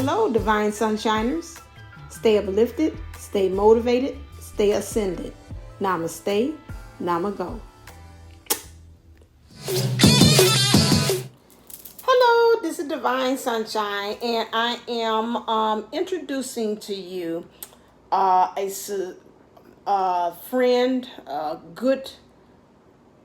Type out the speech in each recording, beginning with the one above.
Hello, Divine Sunshiners. Stay uplifted, stay motivated, stay ascended. Namaste, Namago. Hello, this is Divine Sunshine, and I am introducing to you a friend, a good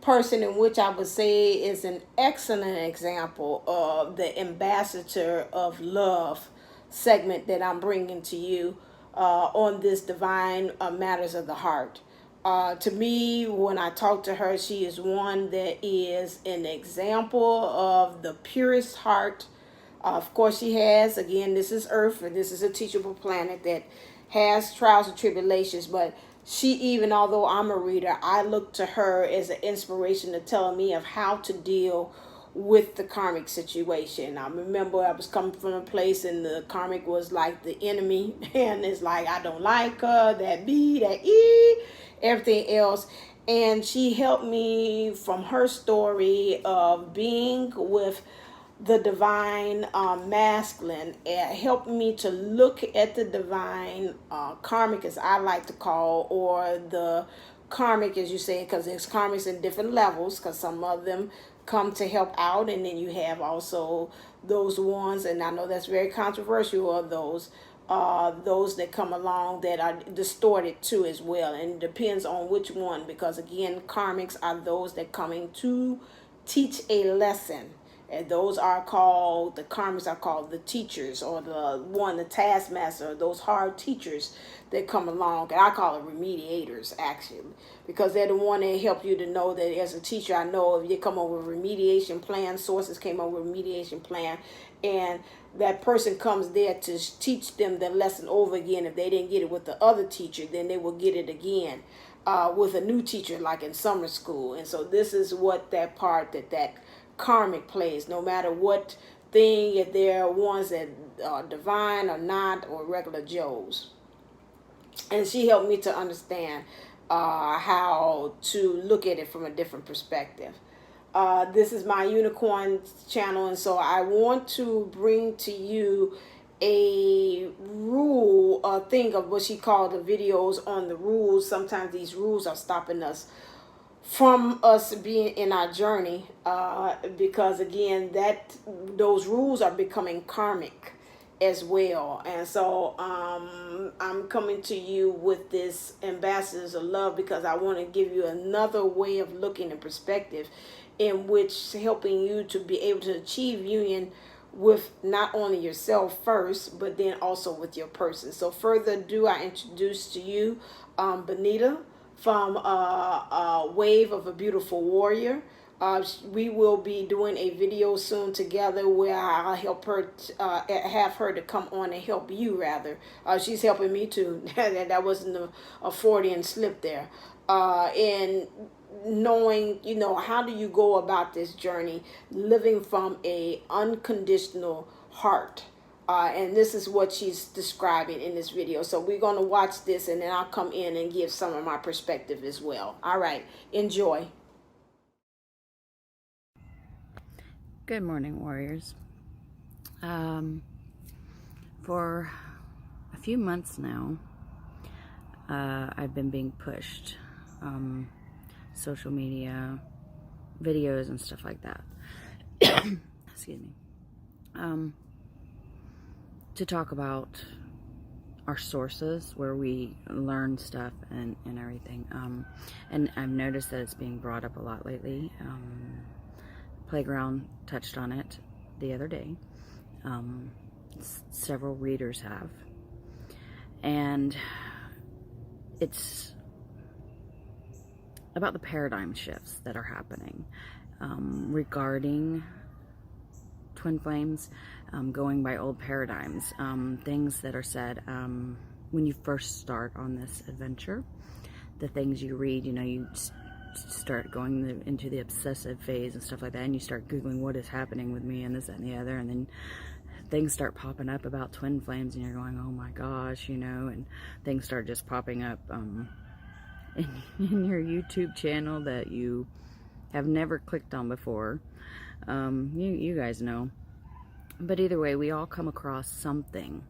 person in which I would say is an excellent example of the ambassador of love segment that I'm bringing to you on this Divine Matters of the Heart. To me, when I talk to her, she is one that is an example of the purest heart. Of course, she has, again, this is Earth, and this is a teachable planet that has trials and tribulations, but she, even although I'm a reader, I look to her as an inspiration to tell me of how to deal with the karmic situation. I remember I was coming from a place and the karmic was like the enemy, and it's like, I don't like her, that B, that E, everything else. And she helped me from her story of being with the divine masculine. It helped me to look at the divine karmic, as I like to call, or the karmic, as you say, because there's karmics in different levels, because some of them come to help out, and then you have also those ones, and I know that's very controversial, of those that come along that are distorted too as well, and it depends on which one, because again, karmics are those that coming to teach a lesson. And those are called, the karmics are called the teachers, or the taskmaster, those hard teachers that come along. And I call it remediators, actually, because they're the one that help you to know that as a teacher, I know if you come over with a remediation plan, sources came over with a remediation plan, and that person comes there to teach them the lesson over again. If they didn't get it with the other teacher, then they will get it again with a new teacher, like in summer school. And so this is what that part that karmic plays, no matter what thing, if they're ones that are divine or not, or regular Joes. And she helped me to understand how to look at it from a different perspective. This is my unicorn channel, and so I want to bring to you a rule, a thing of what she called the videos on the rules. Sometimes these rules are stopping us from us being in our journey, because again, those rules are becoming karmic as well. And so I'm coming to you with this ambassadors of love, because I want to give you another way of looking and perspective, in which helping you to be able to achieve union with not only yourself first, but then also with your person. So further ado, I introduce to you Benita from Wave of a Beautiful Warrior. We will be doing a video soon together where I'll help her, have her to come on and help you, rather. She's helping me too. That wasn't a Freudian slip there. And knowing, how do you go about this journey, living from a unconditional heart. And this is what she's describing in this video. So we're going to watch this, and then I'll come in and give some of my perspective as well. All right, enjoy. Good morning, warriors. For a few months now, I've been being pushed, social media, videos and stuff like that. Excuse me. To talk about our sources, where we learn stuff and everything. And I've noticed that it's being brought up a lot lately. Playground touched on it the other day. Several readers have. And it's about the paradigm shifts that are happening regarding twin flames, going by old paradigms, things that are said when you first start on this adventure, the things you read, you start going into the obsessive phase and stuff like that, and you start Googling what is happening with me and this, that, and the other, and then things start popping up about twin flames, and you're going, oh my gosh, and things start just popping up in your YouTube channel that you have never clicked on before. You guys know. But either way, we all come across something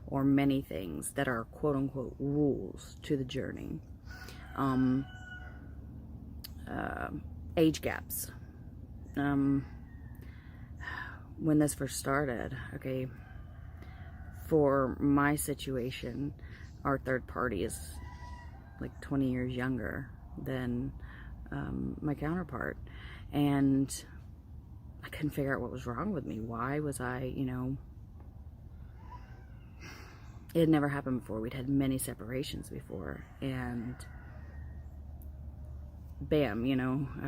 or many things that are quote-unquote rules to the journey. Age gaps. When this first started, okay, for my situation, our third party is like 20 years younger than my counterpart, and I couldn't figure out what was wrong with me. Why was I, you know, it had never happened before. We'd had many separations before, and bam, you know, I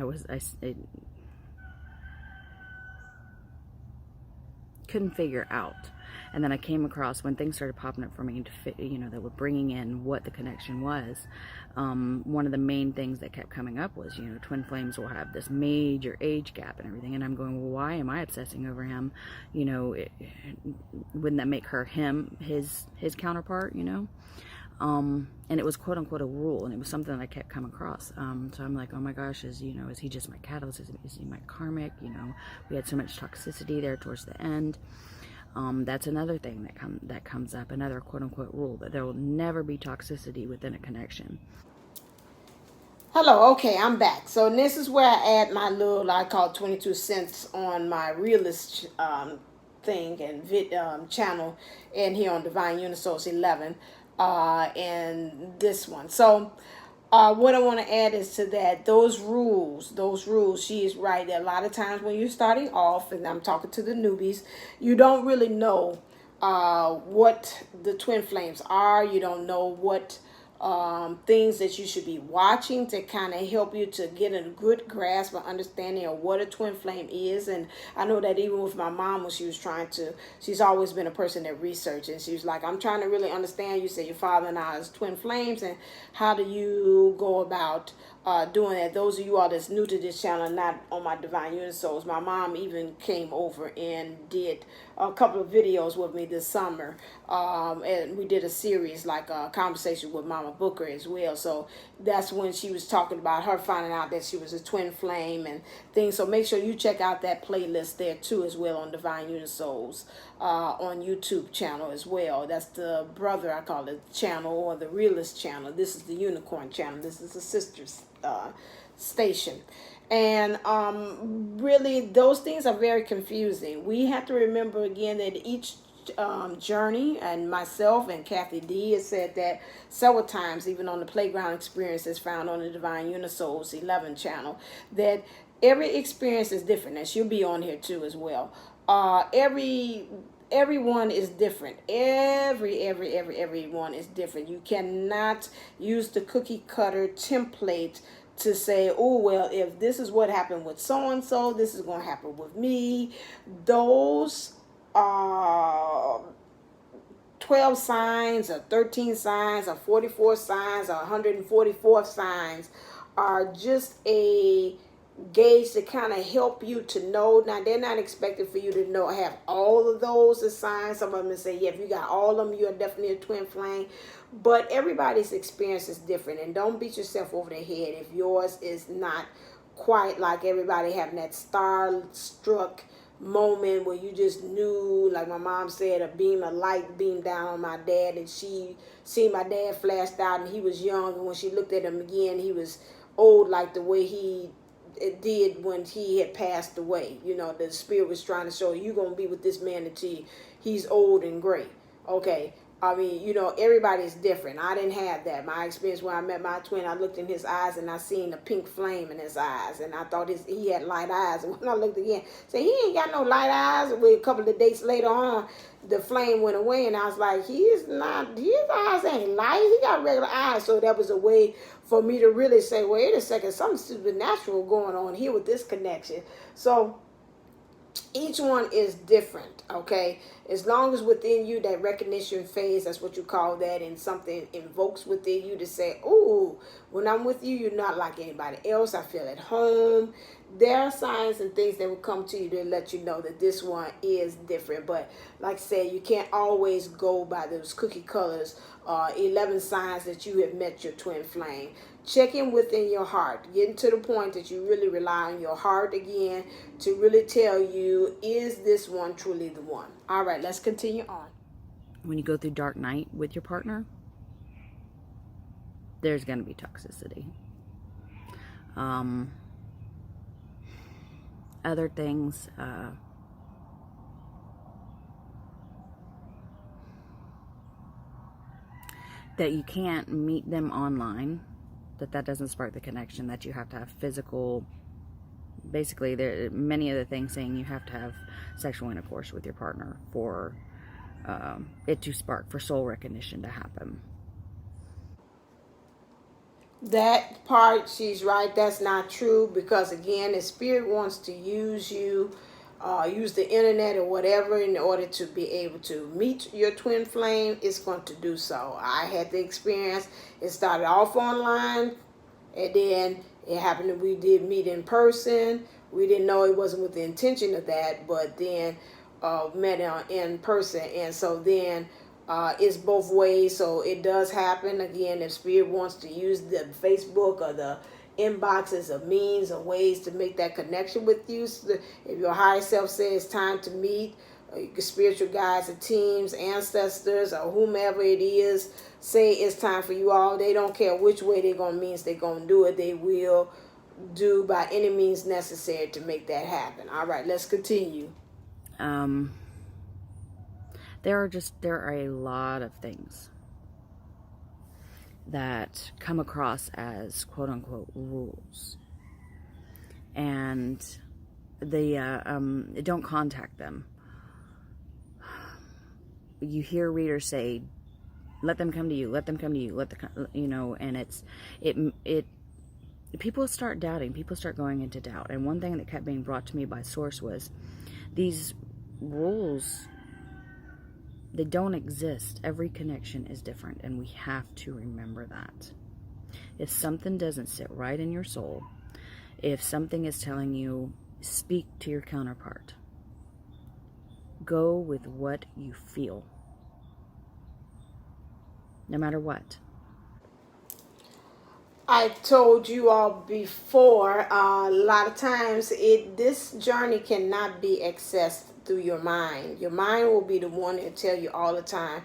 couldn't figure out. And then I came across, when things started popping up for me, to you know, that were bringing in what the connection was. One of the main things that kept coming up was, you know, twin flames will have this major age gap and everything. And I'm going, well, why am I obsessing over him? You know, wouldn't that make her his counterpart? You know. And it was quote unquote a rule, and it was something that I kept coming across. So I'm like, oh my gosh, is he just my catalyst? Is he my karmic? You know, we had so much toxicity there towards the end. That's another thing that comes up, another quote unquote rule, that there will never be toxicity within a connection. Hello, okay, I'm back. So this is where I add my little, I call 22 cents on my realist thing and channel, and here on Divineunisouls 11, and this one. So what I want to add is to that, those rules, she is right. A lot of times when you're starting off, and I'm talking to the newbies, you don't really know what the twin flames are. You don't know what things that you should be watching to kind of help you to get a good grasp or understanding of what a twin flame is. And I know that even with my mom, when she was she's always been a person that researches, and she was like, I'm trying to really understand. You say your father and I is twin flames, and how do you go about doing that? Those of you all that's new to this channel, not on my Divineunisouls, my mom even came over and did a couple of videos with me this summer, and we did a series, like a conversation with Mama Booker as well. So that's when she was talking about her finding out that she was a twin flame and things. So make sure you check out that playlist there too as well on Divineunisouls on YouTube channel as well. That's the brother, I call it, channel, or the realist channel. This is the unicorn channel. This is the sister's station. And really, those things are very confusing. We have to remember again that each journey, and myself and Kathy D has said that several times, even on the Playground Experiences found on the Divineunisouls 11 channel, that every experience is different, and she'll be on here too as well. Everyone is different. Everyone is different. You cannot use the cookie cutter template to say, oh, well, if this is what happened with so-and-so, this is going to happen with me. Those 12 signs or 13 signs or 44 signs or 144 signs are just a gauge to kind of help you to know. Now, they're not expected for you to have all of those as signs. Some of them say, yeah, if you got all of them, you're definitely a twin flame. But everybody's experience is different, and don't beat yourself over the head if yours is not quite like everybody having that star-struck moment where you just knew, like my mom said, a beam of light beamed down on my dad, and she seen my dad flashed out, and he was young, and when she looked at him again, he was old, like the way it did when he had passed away. You know, the spirit was trying to show you gonna be with this man until he's old and gray. Okay. I mean, you know, everybody's different. I didn't have that. My experience when I met my twin, I looked in his eyes and I seen a pink flame in his eyes, and I thought he had light eyes. And when I looked again, said he ain't got no light eyes. A couple of days later on, the flame went away, and I was like, his eyes ain't light. He got regular eyes. So that was a way for me to really say, wait a second, something supernatural going on here with this connection. So each one is different, okay? As long as within you that recognition phase, that's what you call that, and something invokes within you to say, ooh, when I'm with you, you're not like anybody else. I feel at home. There are signs and things that will come to you to let you know that this one is different. But like I said, you can't always go by those cookie colors 11 signs that you have met your twin flame. Check in within your heart. Getting to the point that you really rely on your heart again to really tell you, is this one truly the one? All right, let's continue on. When you go through dark night with your partner, there's going to be toxicity. Other things, that you can't meet them online, that doesn't spark the connection, that you have to have physical, basically there are many of the things saying you have to have sexual intercourse with your partner for it to spark, for soul recognition to happen. That part, she's right, that's not true, because again, the spirit wants to use you, use the internet or whatever in order to be able to meet your twin flame. It's going to do so. I had the experience. It started off online, and then it happened that we did meet in person. We didn't know it wasn't with the intention of that, but then met in person, and so then it's both ways. So it does happen. Again, if spirit wants to use the Facebook or the inbox as a means or ways to make that connection with you, so if your higher self says it's time to meet, your spiritual guides or teams, ancestors, or whomever it is, say it's time for you all, they don't care which way they're going to means they're going to do it. They will do by any means necessary to make that happen. All right, let's continue. There are a lot of things that come across as quote-unquote rules, and they don't contact them. You hear readers say, let them come to you, let them come to you, and it people start doubting, people start going into doubt. And one thing that kept being brought to me by Source was, these rules, they don't exist. Every connection is different, and we have to remember that. If something doesn't sit right in your soul, if something is telling you, speak to your counterpart, go with what you feel, no matter what. I told you all before, a lot of times this journey cannot be accessed through your mind. Your mind will be the one that tell you all the time,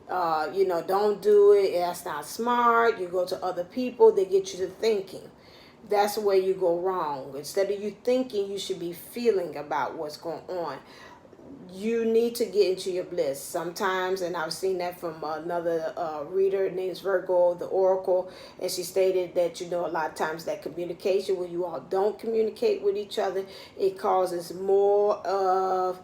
don't do it, that's not smart. You go to other people, they get you to thinking. That's where you go wrong. Instead of you thinking, you should be feeling about what's going on. You need to get into your bliss sometimes, and I've seen that from another reader named Virgo the Oracle, and she stated that a lot of times that communication, when you all don't communicate with each other, it causes more of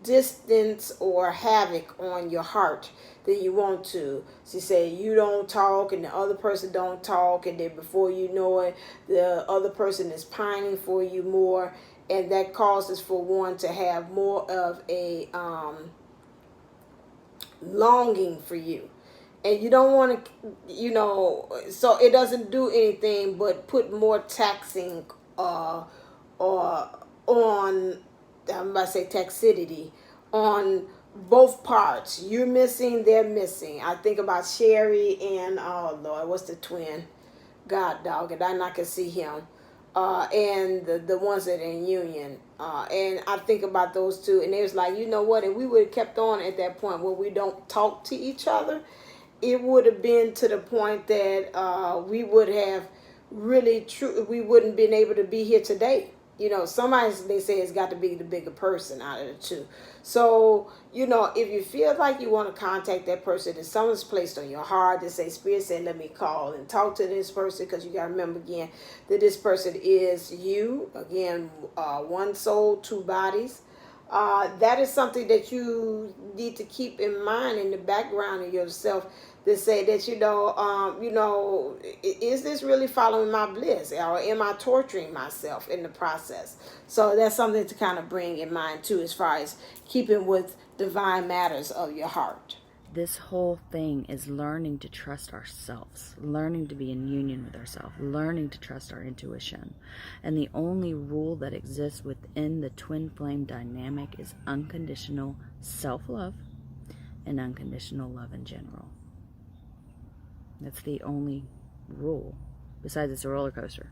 distance or havoc on your heart than you want to. She said you don't talk and the other person don't talk, and then before you know it, the other person is pining for you more. And that causes for one to have more of a longing for you. And you don't want to, so it doesn't do anything but put more taxing or on, I'm about to say taxity, on both parts. You're missing, they're missing. I think about Sherry and, oh Lord, what's the twin? God dog it, I not can see him. And the ones that are in union. And I think about those two, and it was like, you know what, if we would have kept on at that point where we don't talk to each other, it would have been to the point that we would have we wouldn't been able to be here today. Somebody, they say, it's got to be the bigger person out of the two. So, if you feel like you want to contact that person and someone's placed on your heart, to say, Spirit said, let me call and talk to this person, because you got to remember again that this person is you. Again, one soul, two bodies. That is something that you need to keep in mind in the background of yourself, to say that, is this really following my bliss, or am I torturing myself in the process? So that's something to kind of bring in mind too, as far as keeping with divine matters of your heart. This whole thing is learning to trust ourselves, learning to be in union with ourselves, learning to trust our intuition. And the only rule that exists within the twin flame dynamic is unconditional self-love and unconditional love in general. That's the only rule. Besides, it's a roller coaster.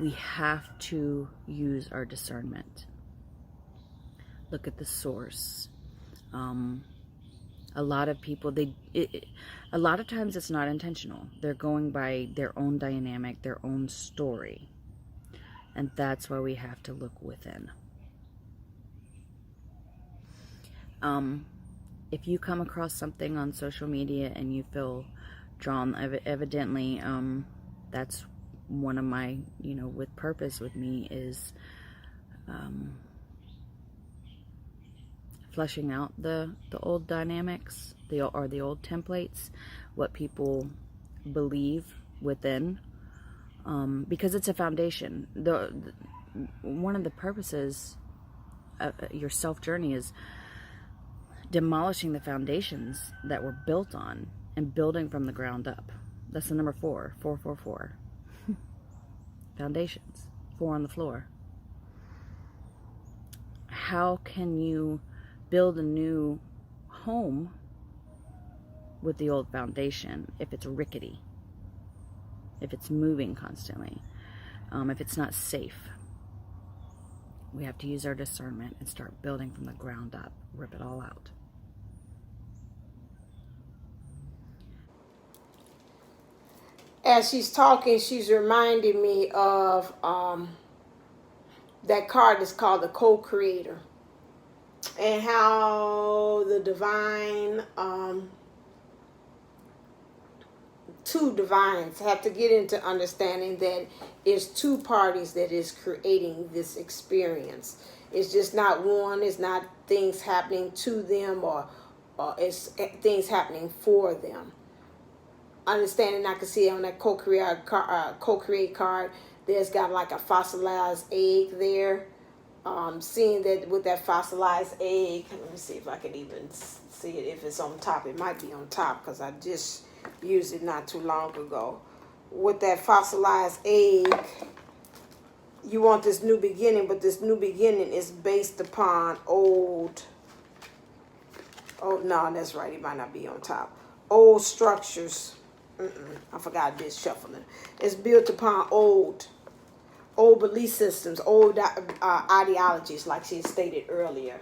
We have to use our discernment. Look at the source. A lot of people, a lot of times it's not intentional. They're going by their own dynamic, their own story. And that's why we have to look within. If you come across something on social media and you feel drawn, evidently, that's one of my, with purpose with me is fleshing out the old dynamics, the old templates, what people believe within, because it's a foundation. One of the purposes of your self journey is demolishing the foundations that were built on and building from the ground up. That's the number 4. Foundations, 4 on the floor. How can you build a new home with the old foundation if it's rickety, if it's moving constantly, if it's not safe? We have to use our discernment and start building from the ground up, rip it all out. As she's talking, she's reminding me of that card is called the Co-Creator, and how the divine, two divines have to get into understanding that it's two parties that is creating this experience. It's just not one. It's not things happening to them, or it's things happening for them. Understanding, I can see on that co-create card, there's got like a fossilized egg there. Seeing that with that fossilized egg, let me see if I can even see it. If it's on top, it might be on top because I just used it not too long ago. With that fossilized egg, you want this new beginning, but this new beginning is based upon old. Oh no, that's right. It might not be on top. Old structures. I forgot this shuffling. It's built upon old belief systems, old ideologies, like she stated earlier.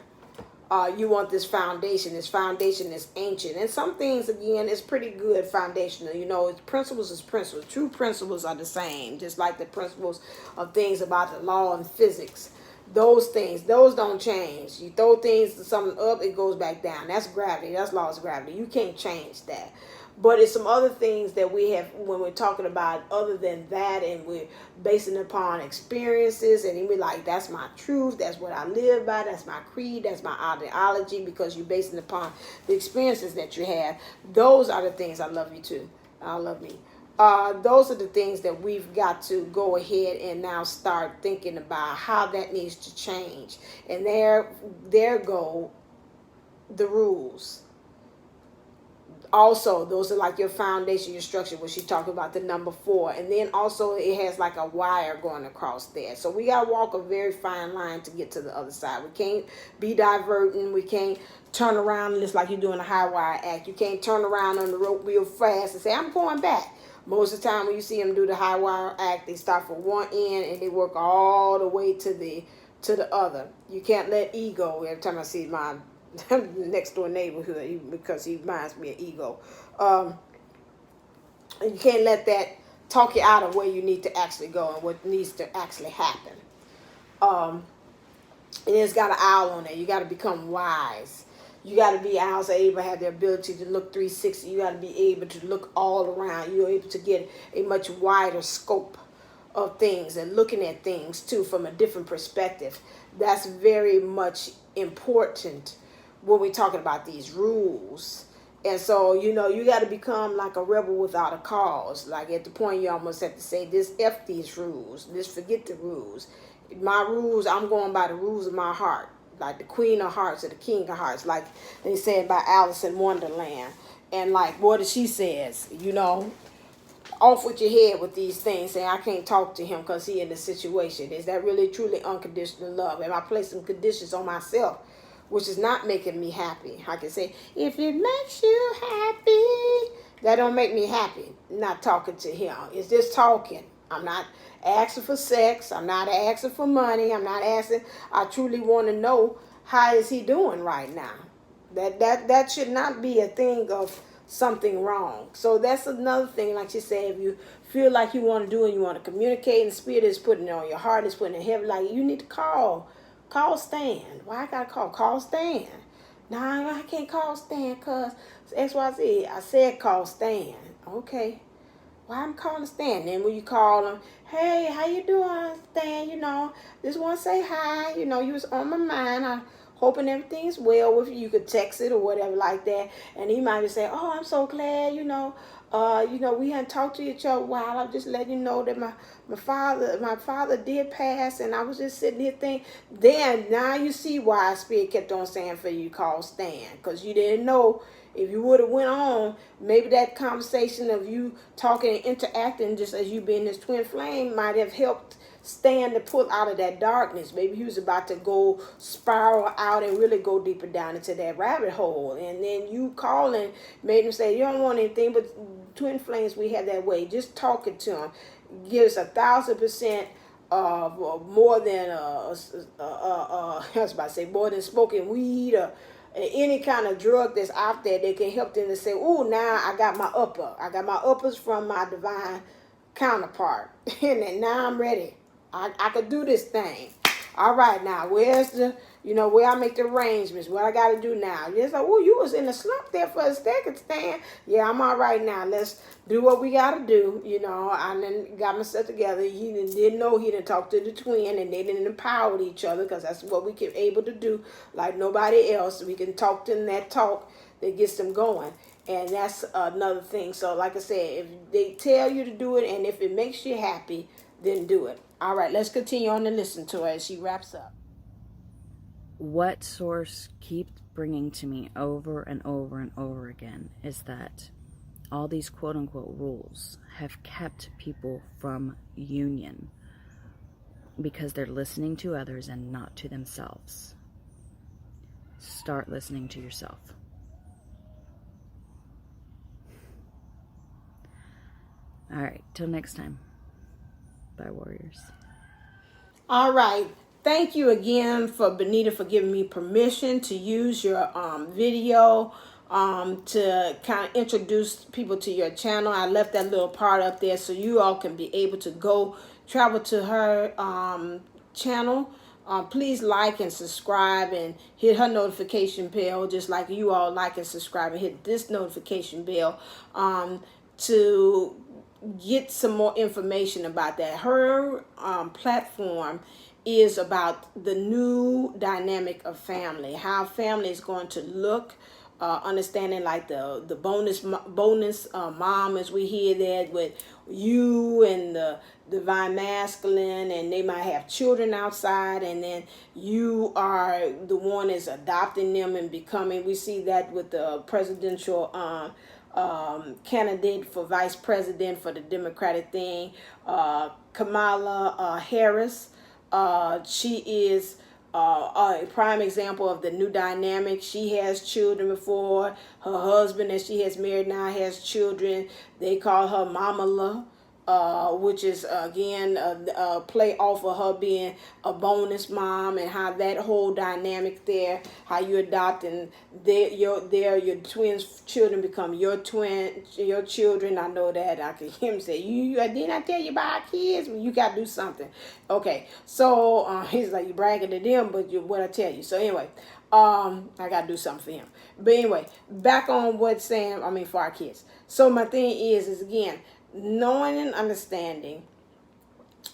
You want this foundation. This foundation is ancient. And some things, again, is pretty good foundational. It's principles is principles. True principles are the same, just like the principles of things about the law and physics. Those things, those don't change. You throw things, something up, it goes back down. That's gravity. That's laws of gravity. You can't change that. But it's some other things that we have when we're talking about other than that, and we're basing upon experiences, and we're like, that's my truth, that's what I live by, that's my creed, that's my ideology, because you're basing upon the experiences that you have. Those are the things. I love you too. I love me. Those are the things that we've got to go ahead and now start thinking about how that needs to change. And there go the rules. Also, those are like your foundation, your structure, when she talked about the number 4. And then also it has like a wire going across there. So we got to walk a very fine line to get to the other side. We can't be diverting. We can't turn around just like you're doing a high wire act. You can't turn around on the rope real fast and say, I'm going back. Most of the time when you see them do the high wire act, they start from one end and they work all the way to the other. You can't let ego. Every time I see my next door neighborhood, because he reminds me of ego. You can't let that talk you out of where you need to actually go and what needs to actually happen. And it's got an owl on it. You got to become wise. You got to be owls are able to have the ability to look 360. You got to be able to look all around. You're able to get a much wider scope of things and looking at things too from a different perspective. That's very much important when we're talking about these rules. And so, you got to become like a rebel without a cause. Like at the point you almost have to say, this F these rules. This forget the rules. My rules, I'm going by the rules of my heart. Like the Queen of Hearts or the King of Hearts. Like they said by Alice in Wonderland. And like what she says, off with your head with these things, saying I can't talk to him because he in the situation. Is that really truly unconditional love? Am I placing conditions on myself, which is not making me happy? I can say, if it makes you happy, that don't make me happy. Not talking to him. It's just talking. I'm not asking for sex. I'm not asking for money. I'm not asking. I truly want to know, how is he doing right now? That should not be a thing of something wrong. So that's another thing. Like she said, if you feel like you want to do and you want to communicate, and the spirit is putting it on your heart, is putting it heavy, like you need to call Stan. Why I gotta call Stan? Nah, I can't call Stan because XYZ. I said call Stan. Okay. Why I'm calling Stan? Then when you call him, hey, how you doing, Stan? Just want to say hi. You was on my mind. I'm hoping everything's well with you. You could text it or whatever like that. And he might be saying, oh, I'm so glad, we hadn't talked to each other a while. I'm just letting you know that my father did pass, and I was just sitting here thinking. Then now you see why Spirit kept on saying for you call Stan, because you didn't know. If you would have went on, maybe that conversation of you talking and interacting just as you being this twin flame might have helped Stan to pull out of that darkness. Maybe he was about to go spiral out and really go deeper down into that rabbit hole. And then you calling made him say, you don't want anything, but twin flames, we have that way. Just talking to him gives 1,000% more than I was about to say more than smoking weed or any kind of drug that's out there that can help them to say, oh, now I got my upper. I got my uppers from my divine counterpart. And then now I'm ready. I could do this thing. All right, now, where's the, where I make the arrangements, what I got to do now. It's like, oh, you was in a slump there for a second, Stan. Yeah, I'm all right now. Let's do what we got to do. I then got myself together. He didn't know he didn't talk to the twin, and they didn't empower each other, because that's what we can able to do like nobody else. We can talk to them that talk that gets them going. And that's another thing. So like I said, if they tell you to do it and if it makes you happy, then do it. All right, let's continue on to listen to her as she wraps up. What Source keeps bringing to me over and over and over again is that all these quote-unquote rules have kept people from union because they're listening to others and not to themselves. Start listening to yourself. All right, till next time. Bye, warriors. All right. Thank you again for Benita for giving me permission to use your video to kind of introduce people to your channel. I left that little part up there so you all can be able to go travel to her channel. Please like and subscribe and hit her notification bell, just like you all like and subscribe and hit this notification bell to get some more information about that. Her platform is about the new dynamic of family, how family is going to look, understanding like the bonus mom, as we hear that with you and the divine masculine, and they might have children outside, and then you are the one is adopting them and becoming. We see that with the presidential candidate for vice president for the Democratic thing, Kamala Harris. She is a prime example of the new dynamic. She has children before. Her husband that she has married now has children. They call her Mamala, which is again a play off of her being a bonus mom, and how that whole dynamic there, how you adopt and your twins' children become your children. I know that. I can hear him say, "You didn't I tell you about our kids? Well, you got to do something." Okay, so he's like, you bragging to them, but what I tell you. So anyway, I got to do something for him. But anyway, back on what Sam. I mean, for our kids. So my thing is again, knowing and understanding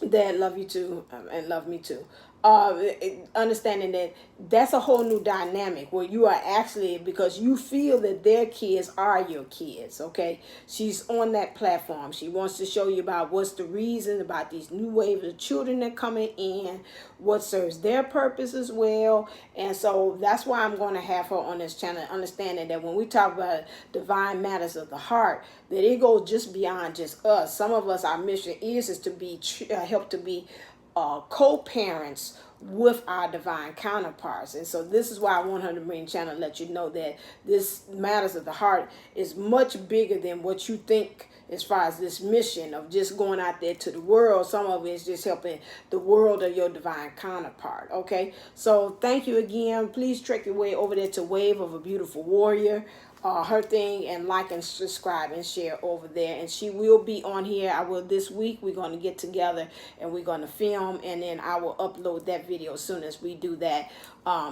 that love you too and love me too. understanding that that's a whole new dynamic where you are actually, because you feel that their kids are your kids. Okay, she's on that platform. She wants to show you about what's the reason about these new waves of children that coming in, what serves their purpose as well. And so that's why I'm going to have her on this channel, understanding that when we talk about divine matters of the heart, that it goes just beyond just us. Some of us, our mission is to be help to be co-parents with our divine counterparts. And so this is why I want her to bring channel, let you know that this matters of the heart is much bigger than what you think, as far as this mission of just going out there to the world. Some of it is just helping the world or your divine counterpart. Okay, so thank you again. Please trek your way over there to Wave of a Beautiful Warrior, her thing, and like and subscribe and share over there. And she will be on here. I will this week. We're going to get together and we're going to film, and then I will upload that video as soon as we do that,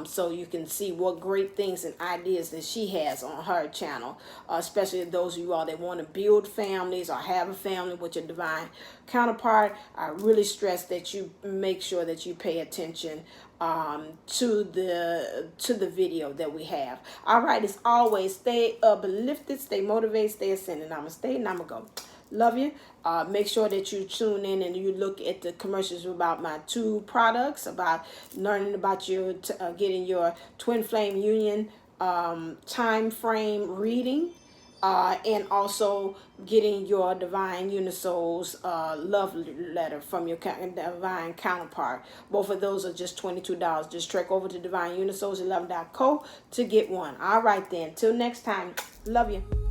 so you can see what great things and ideas that she has on her channel, especially those of you all that want to build families or have a family with your divine counterpart. I really stress that you make sure that you pay attention to the video that we have. All right, as always, stay uplifted, stay motivated, stay ascending. I'ma stay and I'ma go. Love you. Make sure that you tune in and you look at the commercials about my 2 products, about learning about your getting your twin flame union time frame reading, and also getting your Divineunisouls love letter from your divine counterpart. Both of those are just $22. Just trek over to Divineunisouls11.co to get one. All right then. Till next time. Love you.